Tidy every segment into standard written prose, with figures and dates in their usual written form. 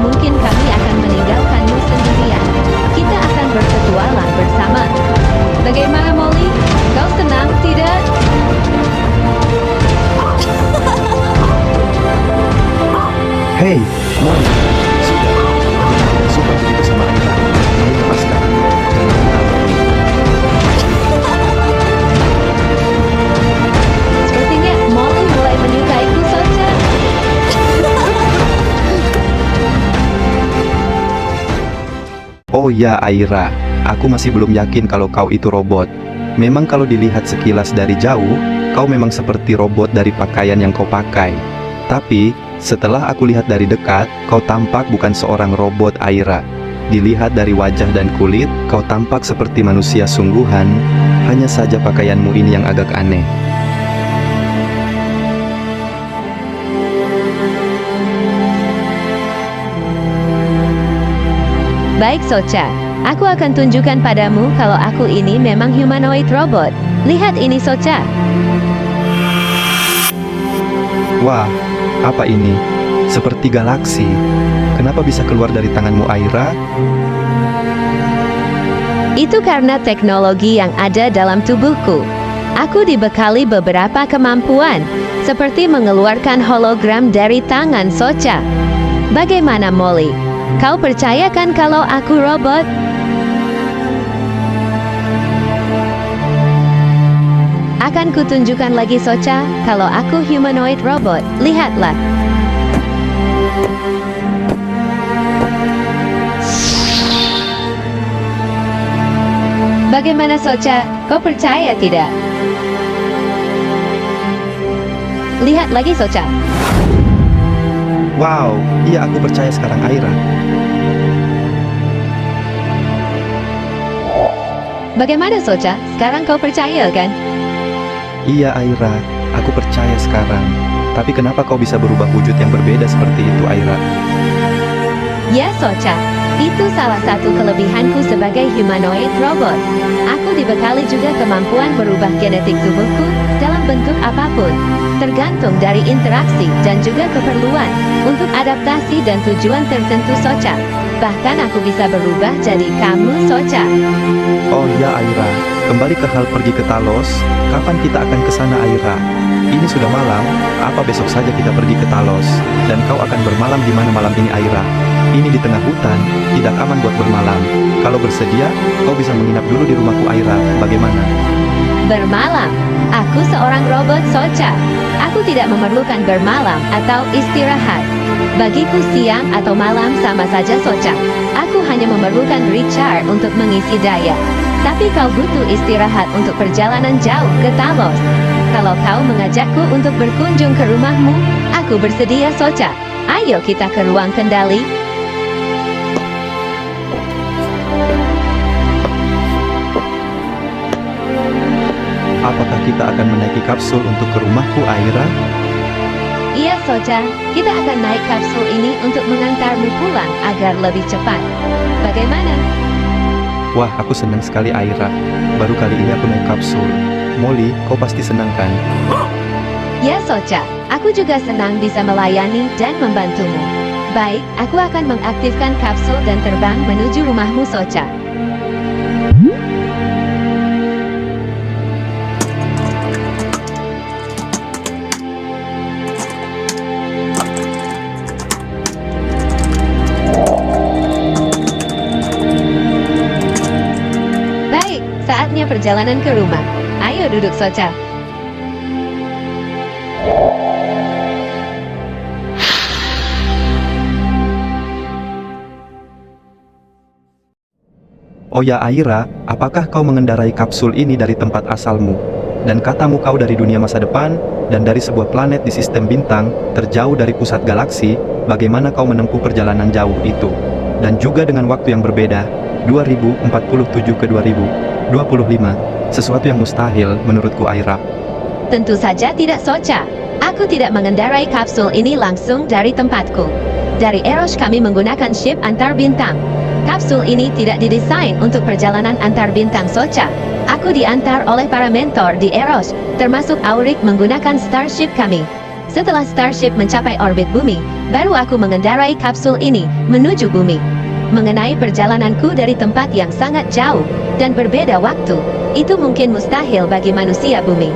mungkin kami akan meninggalkanmu sendirian. Kita akan berpetualang bersama. Bagaimana Molly? Kau senang, tidak? Hei, Molly. Sudah. Aku suka begitu sama Aira. Mau lepaskan. Jangan Sepertinya Molly mulai menyukaiku, Socha. Oh ya, Aira. Aku masih belum yakin kalau kau itu robot. Memang kalau dilihat sekilas dari jauh, kau memang seperti robot dari pakaian yang kau pakai. Tapi, setelah aku lihat dari dekat, kau tampak bukan seorang robot, Aira. Dilihat dari wajah dan kulit, kau tampak seperti manusia sungguhan. Hanya saja pakaianmu ini yang agak aneh. Baik, Socha. Aku akan tunjukkan padamu kalau aku ini memang humanoid robot. Lihat ini, Socha. Wah, apa ini? Seperti galaksi. Kenapa bisa keluar dari tanganmu, Aira? Itu karena teknologi yang ada dalam tubuhku. Aku dibekali beberapa kemampuan, seperti mengeluarkan hologram dari tangan Socha. Bagaimana, Molly? Kau percayakan kalau aku robot? Akan kutunjukkan lagi, Socha, kalau aku humanoid robot. Lihatlah. Bagaimana, Socha? Kau percaya tidak? Lihat lagi, Socha. Wow, iya aku percaya sekarang, Aira. Bagaimana, Socha? Sekarang kau percaya, kan? Iya, Aira, aku percaya sekarang. Tapi kenapa kau bisa berubah wujud yang berbeda seperti itu, Aira? Ya, Socha. Itu salah satu kelebihanku sebagai humanoid robot. Aku dibekali juga kemampuan berubah genetik tubuhku dalam bentuk apapun, tergantung dari interaksi dan juga keperluan untuk adaptasi dan tujuan tertentu, Socha. Bahkan aku bisa berubah jadi kamu, Socha. Oh ya, Aira, kembali ke hal pergi ke Talos. Kapan kita akan ke sana, Aira? Ini sudah malam. Apa besok saja kita pergi ke Talos? Dan kau akan bermalam di mana malam ini, Aira? Ini di tengah hutan, tidak aman buat bermalam. Kalau bersedia, kau bisa menginap dulu di rumahku, Aira. Bagaimana? Bermalam. Aku seorang robot, Socha. Aku tidak memerlukan bermalam atau istirahat. Bagiku siang atau malam sama saja, Socha. Aku hanya memerlukan recharge untuk mengisi daya. Tapi kau butuh istirahat untuk perjalanan jauh ke Talos. Kalau kau mengajakku untuk berkunjung ke rumahmu, aku bersedia, Socha. Ayo kita ke ruang kendali. Apakah kita akan menaiki kapsul untuk ke rumahku, Aira? Iya, Socha. Kita akan naik kapsul ini untuk mengantarmu pulang agar lebih cepat. Bagaimana? Wah, aku senang sekali, Aira. Baru kali ini aku naik kapsul. Molly, kau pasti senang kan? Ya, Socha. Aku juga senang bisa melayani dan membantumu. Baik, aku akan mengaktifkan kapsul dan terbang menuju rumahmu, Socha. Baik, saatnya perjalanan ke rumah. Ayo duduk, Socha. Oh ya, Aira, apakah kau mengendarai kapsul ini dari tempat asalmu? Dan katamu kau dari dunia masa depan, dan dari sebuah planet di sistem bintang, terjauh dari pusat galaksi, bagaimana kau menempuh perjalanan jauh itu? Dan juga dengan waktu yang berbeda, 2047 ke 2025, sesuatu yang mustahil menurutku, Aira. Tentu saja tidak, Socha. Aku tidak mengendarai kapsul ini langsung dari tempatku. Dari Eros kami menggunakan ship antar bintang. Kapsul ini tidak didesain untuk perjalanan antar bintang, Socha. Aku diantar oleh para mentor di Eros, termasuk Aurik menggunakan Starship kami. Setelah Starship mencapai orbit bumi, baru aku mengendarai kapsul ini menuju bumi. Mengenai perjalananku dari tempat yang sangat jauh dan berbeda waktu, itu mungkin mustahil bagi manusia bumi.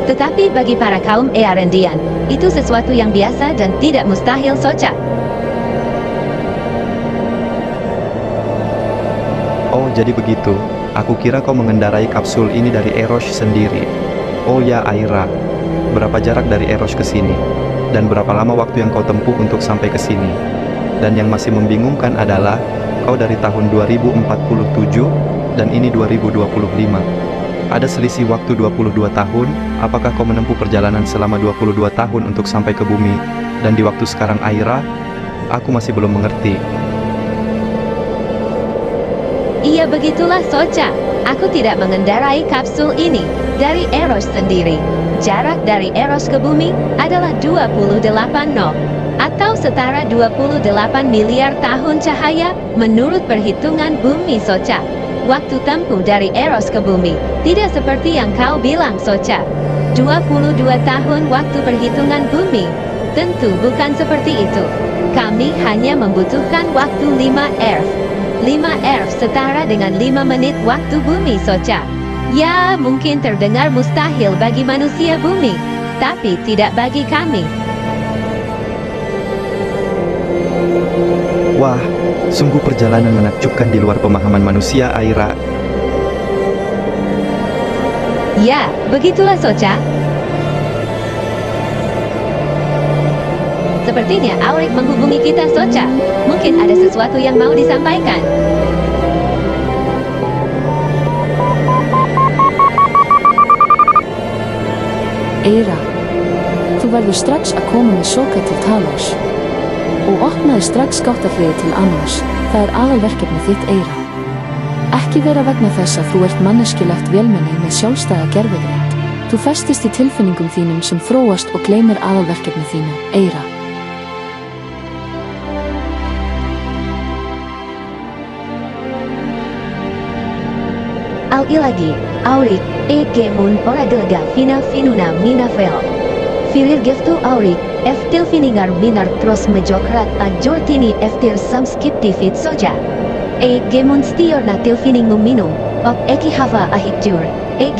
Tetapi bagi para kaum Earendian, itu sesuatu yang biasa dan tidak mustahil, Soca. Oh, jadi begitu. Aku kira kau mengendarai kapsul ini dari Erosh sendiri. Oh ya, Aira. Berapa jarak dari Erosh ke sini? Dan berapa lama waktu yang kau tempuh untuk sampai ke sini? Dan yang masih membingungkan adalah, kau dari tahun 2047, dan ini 2025. Ada selisih waktu 22 tahun, apakah kau menempuh perjalanan selama 22 tahun untuk sampai ke bumi? Dan di waktu sekarang, Aira, aku masih belum mengerti. Iya, begitulah, Soca. Aku tidak mengendarai kapsul ini dari Eros sendiri. Jarak dari Eros ke bumi adalah 28 no, atau setara 28 miliar tahun cahaya menurut perhitungan bumi, Soca. Waktu tempuh dari Eros ke bumi tidak seperti yang kau bilang, Soca. 22 tahun waktu perhitungan bumi. Tentu bukan seperti itu. Kami hanya membutuhkan waktu 5 Earth. 5 Earth setara dengan 5 menit waktu bumi, Soca. Ya, mungkin terdengar mustahil bagi manusia bumi, tapi tidak bagi kami. Wah, sungguh perjalanan menakjubkan di luar pemahaman manusia, Aira. Ya, begitulah, Soca. Sepertinya Aurik menghubungi kita, Soca. Mungkin ada sesuatu yang mau disampaikan. Eira, þú verður strax að koma með Soka til Talos. Og opnaði strax gáttahliðið til Annars. Það aðalverkefni þitt, Eira. Ekki vera vegna þess að þú ert manneskjulegt vélmenni með sjálfstæða gervigreind. Þú festist í tilfinningum þínum sem þróast og gleymir aðalverkefni þínu, Eira. Al-Ilagi, Aurik, Gemun ora delega fina finuna minafel. Filir geftu Aurik, eftil finingar minar tros mejokrat a jortini eftir samskiptifit soja. Gemun stior natil finingu minum, ok eki hava ahikjur.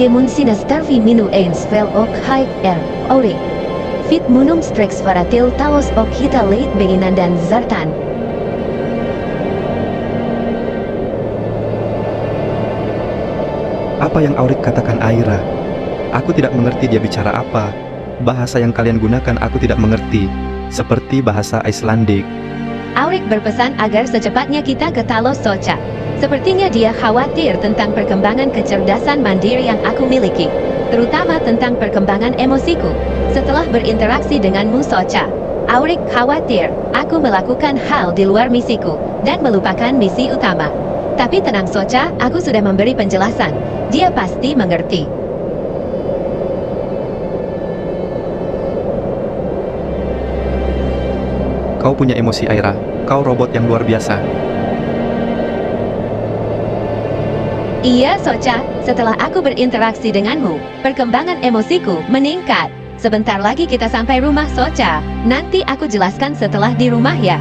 Gemun sinastarvi minu eins vel ok haik Aurik. Fit munum strex varatil talos ok hita leit beginan dan zartan. Apa yang Aurik katakan, Aira? Aku tidak mengerti dia bicara apa. Bahasa yang kalian gunakan aku tidak mengerti. Seperti bahasa Icelandic. Aurik berpesan agar secepatnya kita ke Talos, Soca. Sepertinya dia khawatir tentang perkembangan kecerdasan mandiri yang aku miliki. Terutama tentang perkembangan emosiku. Setelah berinteraksi denganmu, Soca. Aurik khawatir aku melakukan hal di luar misiku dan melupakan misi utama. Tapi tenang, Soca, aku sudah memberi penjelasan. Dia pasti mengerti. Kau punya emosi, Aira. Kau robot yang luar biasa. Iya, Soca. Setelah aku berinteraksi denganmu, perkembangan emosiku meningkat. Sebentar lagi kita sampai rumah, Soca. Nanti aku jelaskan setelah di rumah ya.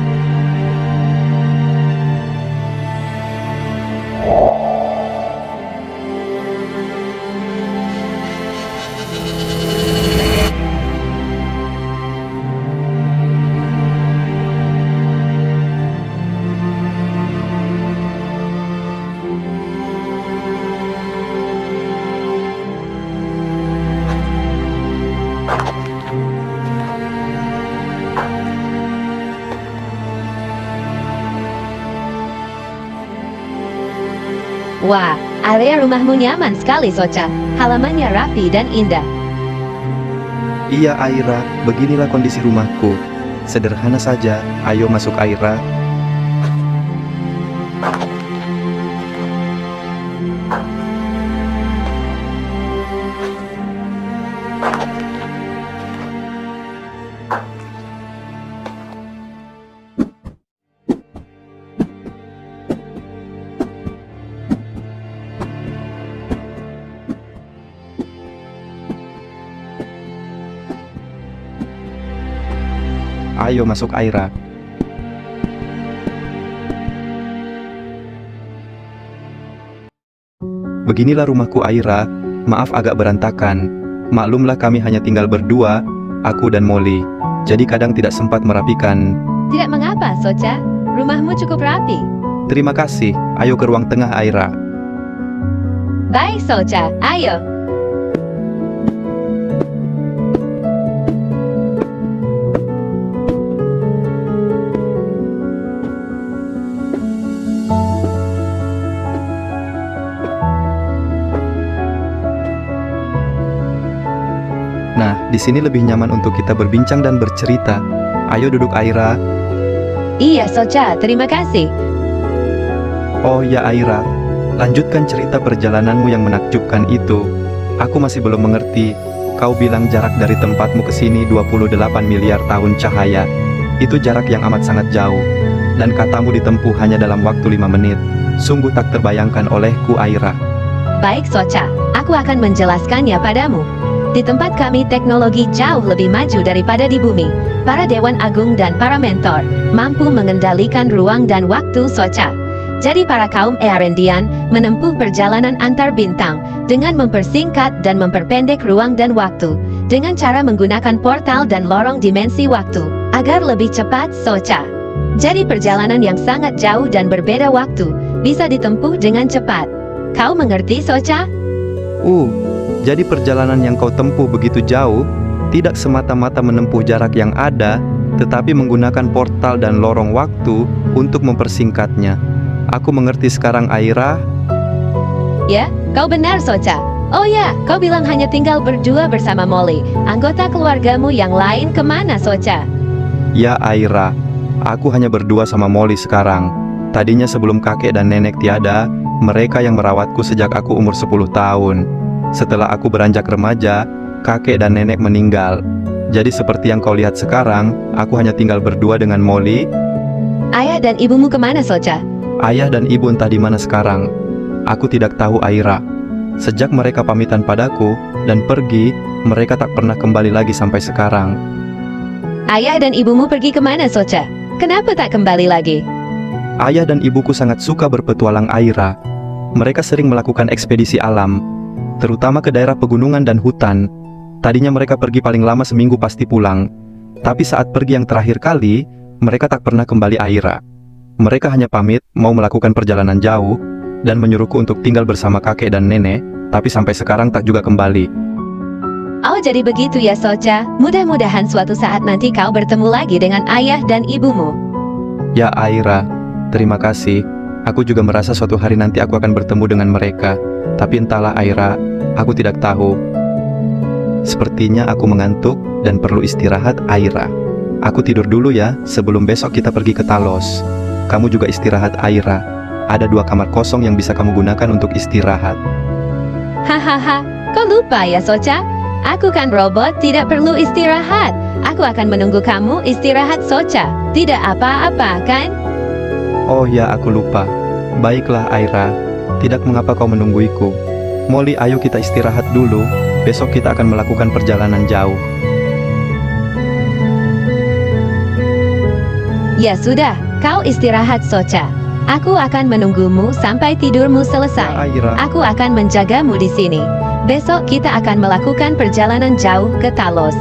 Wah, area rumahmu nyaman sekali, Soca. Halamannya rapi dan indah. Iya, Aira, beginilah kondisi rumahku. Sederhana saja, ayo masuk, Aira. Ayo masuk Aira. Beginilah rumahku Aira, maaf agak berantakan. Maklumlah kami hanya tinggal berdua, aku dan Molly. Jadi kadang tidak sempat merapikan. Tidak mengapa, Socha. Rumahmu cukup rapi. Terima kasih, ayo ke ruang tengah Aira. Baik, Socha. Ayo. Nah, di sini lebih nyaman untuk kita berbincang dan bercerita. Ayo duduk Aira. Iya, Socha. Terima kasih. Oh ya Aira, lanjutkan cerita perjalananmu yang menakjubkan itu. Aku masih belum mengerti. Kau bilang jarak dari tempatmu ke sini 28 miliar tahun cahaya. Itu jarak yang amat sangat jauh. Dan katamu ditempuh hanya dalam waktu 5 menit. Sungguh tak terbayangkan olehku Aira. Baik, Socha. Aku akan menjelaskannya padamu. Di tempat kami teknologi jauh lebih maju daripada di bumi. Para Dewan Agung dan para mentor mampu mengendalikan ruang dan waktu, Socha. Jadi para kaum Earendian menempuh perjalanan antar bintang dengan mempersingkat dan memperpendek ruang dan waktu dengan cara menggunakan portal dan lorong dimensi waktu agar lebih cepat, Socha. Jadi perjalanan yang sangat jauh dan berbeda waktu bisa ditempuh dengan cepat. Kau mengerti, Socha? Jadi perjalanan yang kau tempuh begitu jauh tidak semata-mata menempuh jarak yang ada, tetapi menggunakan portal dan lorong waktu untuk mempersingkatnya. Aku mengerti sekarang Aira. Ya, kau benar, Socha. Oh ya, kau bilang hanya tinggal berdua bersama Molly. Anggota keluargamu yang lain kemana, Socha? Ya Aira, aku hanya berdua sama Molly sekarang. Tadinya sebelum kakek dan nenek tiada, mereka yang merawatku sejak aku umur 10 tahun. Setelah aku beranjak remaja, kakek dan nenek meninggal. Jadi seperti yang kau lihat sekarang, aku hanya tinggal berdua dengan Molly. Ayah dan ibumu kemana, Socha? Ayah dan ibu entah di mana sekarang. Aku tidak tahu Aira. Sejak mereka pamitan padaku dan pergi, mereka tak pernah kembali lagi sampai sekarang. Ayah dan ibumu pergi kemana, Socha? Kenapa tak kembali lagi? Ayah dan ibuku sangat suka berpetualang Aira. Mereka sering melakukan ekspedisi alam, terutama ke daerah pegunungan dan hutan. Tadinya mereka pergi paling lama seminggu pasti pulang. Tapi saat pergi yang terakhir kali, mereka tak pernah kembali Aira. Mereka hanya pamit mau melakukan perjalanan jauh dan menyuruhku untuk tinggal bersama kakek dan nenek, tapi sampai sekarang tak juga kembali. Oh, jadi begitu ya, Socha. Mudah-mudahan suatu saat nanti kau bertemu lagi dengan ayah dan ibumu. Ya Aira, terima kasih. Aku juga merasa suatu hari nanti aku akan bertemu dengan mereka. Tapi entahlah Aira, aku tidak tahu. Sepertinya aku mengantuk dan perlu istirahat Aira. Aku tidur dulu ya, sebelum besok kita pergi ke Talos. Kamu juga istirahat Aira. Ada 2 kamar kosong yang bisa kamu gunakan untuk istirahat. Hahaha, kau lupa ya, Socha? Aku kan robot, tidak perlu istirahat. Aku akan menunggu kamu istirahat, Socha. Tidak apa-apa, kan? Oh ya, aku lupa. Baiklah Aira, tidak mengapa kau menungguiku. Molly, ayo kita istirahat dulu. Besok kita akan melakukan perjalanan jauh. Ya sudah, kau istirahat, Socha. Aku akan menunggumu sampai tidurmu selesai. Ya, Aira. Aku akan menjagamu di sini. Besok kita akan melakukan perjalanan jauh ke Talos.